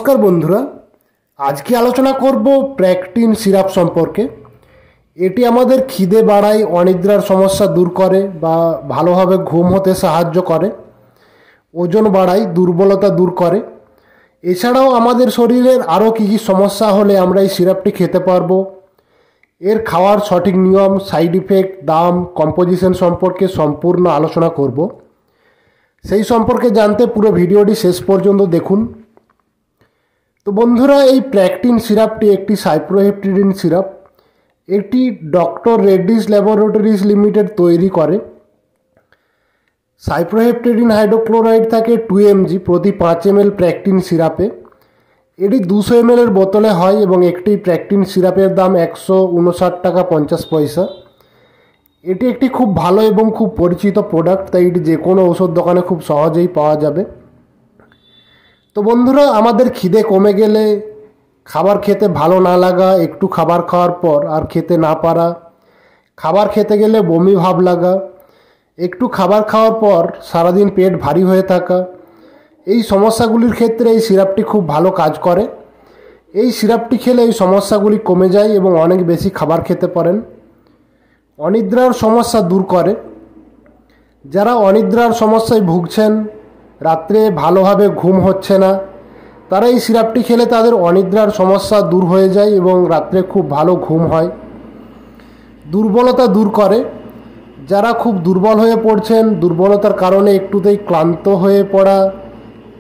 नमस्कार बंधुरा आज के आलोचना करब प्रेक्टिन सिराप सम्पर्के। एटी आमादेर खिदे बाड़ाय अनिद्रार समस्या दूर करे बा भालोभाबे घुम होते साहाज्य करे, ओजन बाड़ाय, दुर्बलता दूर करे। एछाड़ाओ आमादेर शरीरेर आरो कि समस्या होले आमरा एई सिरापटी खेते पारबो। एर खावार सठिक नियम, साइड इफेक्ट, दाम, कम्पोजिशन सम्पर्के सम्पूर्ण आलोचना करब। सेई सम्पर्के जानते पुरो भिडियोटी शेष पर्यन्त देखुन। तो बंधुरा এই প্রেকটিন সিরাপটি একটি সাইপ্রোহেপটেডিন সিরাপ। এটি ডক্টর রেড্ডিস ল্যাবরেটরিজ লিমিটেড তৈরি করে। সাইপ্রোহেপটেডিন হাইড্রোক্লোরাইড থাকে 2 mg প্রতি 5 ml প্রেকটিন সিরাপে। এটি 200 ml এর বোতলে হয় এবং একটি প্রেকটিন সিরাপের দাম 159 টাকা 50 পয়সা। এটি একটি খুব ভালো এবং খুব পরিচিত প্রোডাক্ট, তাই এটি যে কোনো ওষুধ দোকানে খুব সহজেই পাওয়া যাবে। तो बंधुरा आमादेर खिदे कमे गेले, खाबार खेते भालो ना लागा, एकटू खाबार खाওয়ার पर आर खेते ना पारा, खाबार खेते गेले बमी भाव लागा, एकटू खाबार खाওয়ার पर सारा दिन पेट भारी हये थाका, এই সমস্যাগুলির ক্ষেত্রে এই সিরাপটি খুব ভালো কাজ করে। এই সিরাপটি খেলে এই সমস্যাগুলি কমে যায় এবং অনেক বেশি খাবার খেতে পারেন। অনিদ্রার সমস্যা দূর করে। যারা অনিদ্রার সমস্যায় ভুগছেন, রাত্রে ভালোভাবে ঘুম হচ্ছে না, তারা এই সিরাপটি খেলে তাদের অনিদ্রার সমস্যা দূর হয়ে যায় এবং রাত্রে খুব ভালো ঘুম হয়। দুর্বলতা দূর করে। যারা খুব দুর্বল হয়ে পড়ছেন, দুর্বলতার কারণে একটুতেই ক্লান্ত হয়ে পড়া,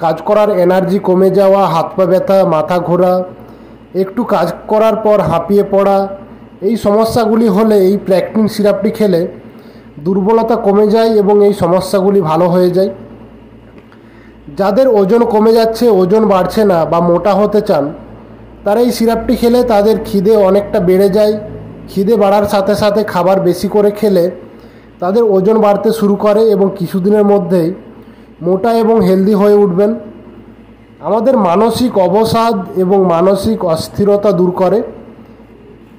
কাজ করার এনার্জি কমে যাওয়া, হাত পা ব্যথা, মাথা ঘোরা, একটু কাজ করার পর হাঁপিয়ে পড়া, এই সমস্যাগুলি হলে এই প্রেকটিন সিরাপটি খেলে দুর্বলতা কমে যায় এবং এই সমস্যাগুলি ভালো হয়ে যায়। যাদের ওজন কমে যাচ্ছে, ওজন বাড়ছে না বা মোটা হতে চান, তারা এই সিরাপটি খেলে তাদের খিদে অনেকটা বেড়ে যায়। খিদে বাড়ার সাথে সাথে খাবার বেশি করে খেলে তাদের ওজন বাড়তে শুরু করে এবং কিছুদিনের মধ্যেই মোটা এবং হেলদি হয়ে উঠবেন। আমাদের মানসিক অবসাদ এবং মানসিক অস্থিরতা দূর করে।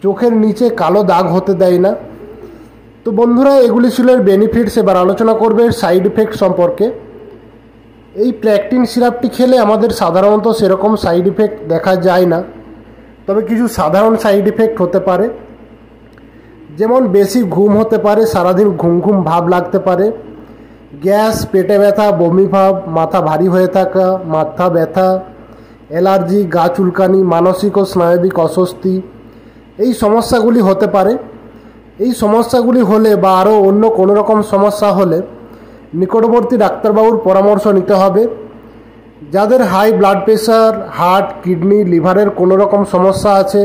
চোখের নিচে কালো দাগ হতে দেয় না। তো বন্ধুরা, এগুলি ছিল এর বেনিফিটস। এবার আলোচনা করবে সাইড ইফেক্ট সম্পর্কে। এই প্রেকটিন সিরাপটি খেলে আমাদের সাধারণত সেরকম সাইড ইফেক্ট দেখা যায় না, তবে কিছু সাধারণ সাইড ইফেক্ট হতে পারে। যেমন বেশি ঘুম হতে পারে, সারাদিন ঘুম ঘুম ভাব লাগতে পারে, গ্যাস, পেটে ব্যথা, বমি ভাব, মাথা ভারী হয়ে থাকা, মাথা ব্যথা, অ্যালার্জি, গা চুলকানি, মানসিক ও স্নায়বিক অস্বস্তি, এই সমস্যাগুলি হতে পারে। এই সমস্যাগুলি হলে বা আরও অন্য কোনো রকম সমস্যা হলে নিকটবর্তী ডাক্তারবাবুর পরামর্শ নিতে হবে। যাদের high blood pressure, heart, kidney, লিভারের কোনো রকম সমস্যা আছে,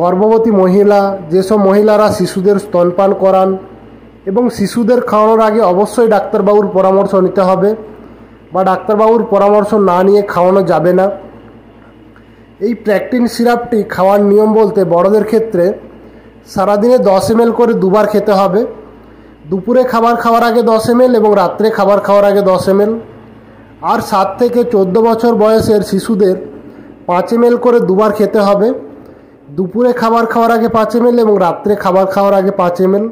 গর্ভবতী মহিলা, যেসব মহিলারা শিশুদের স্তনপান করান এবং শিশুদের খাওয়ানোর আগে অবশ্যই ডাক্তারবাবুর পরামর্শ নিতে হবে বা ডাক্তারবাবুর পরামর্শ না নিয়ে খাওয়ানো যাবে না। এই প্রেকটিন সিরাপটি খাওয়ার নিয়ম বলতে বড়দের ক্ষেত্রে সারাদিনে 10 ml করে দুবার খেতে হবে। দুপুরে খাবার খাওয়ার আগে 10 ml এবং রাত্রে খাবার খাওয়ার আগে 10 ml। আর 7 থেকে 14 বছর বয়সের শিশুদের 5 ml করে দুবার খেতে হবে। দুপুরে খাবার খাওয়ার আগে 5 ml এবং রাত্রে খাবার খাওয়ার আগে 5 ml।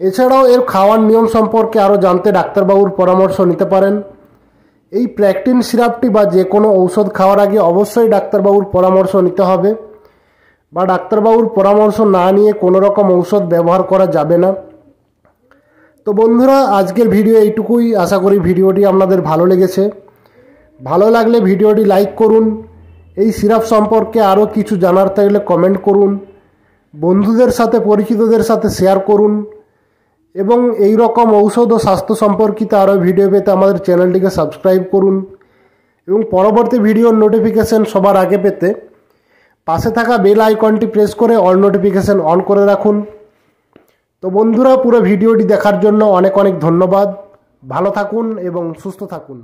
এছাড়াও এর খাওয়ার নিয়ম সম্পর্কে আরও জানতে ডাক্তারবাবুর পরামর্শ নিতে পারেন। এই প্রেকটিন সিরাপটি বা যে কোনো ঔষধ খাওয়ার আগে অবশ্যই ডাক্তারবাবুর পরামর্শ নিতে হবে বা ডাক্তারবাবুর পরামর্শ না নিয়ে কোনো রকম ঔষধ ব্যবহার করা যাবে না। তো বন্ধুরা, আজকের ভিডিও এইটুকুই। আশা করি ভিডিওটি আপনাদের ভালো লেগেছে। ভালো লাগলে ভিডিওটি লাইক করুন। এই সিরাপ সম্পর্কে আরও কিছু জানার থাকলে কমেন্ট করুন। বন্ধুদের সাথে, পরিচিতদের সাথে শেয়ার করুন এবং এই রকম ঔষধ ও স্বাস্থ্য সম্পর্কিত আরও ভিডিও পেতে আমাদের চ্যানেলটিকে সাবস্ক্রাইব করুন এবং পরবর্তী ভিডিওর নোটিফিকেশান সবার আগে পেতে পাশে থাকা বেল আইকনটি প্রেস করে অল নোটিফিকেশান অন করে রাখুন। তো বন্ধুরা, পুরো ভিডিওটি দেখার জন্য অনেক অনেক ধন্যবাদ। ভালো থাকুন এবং সুস্থ থাকুন।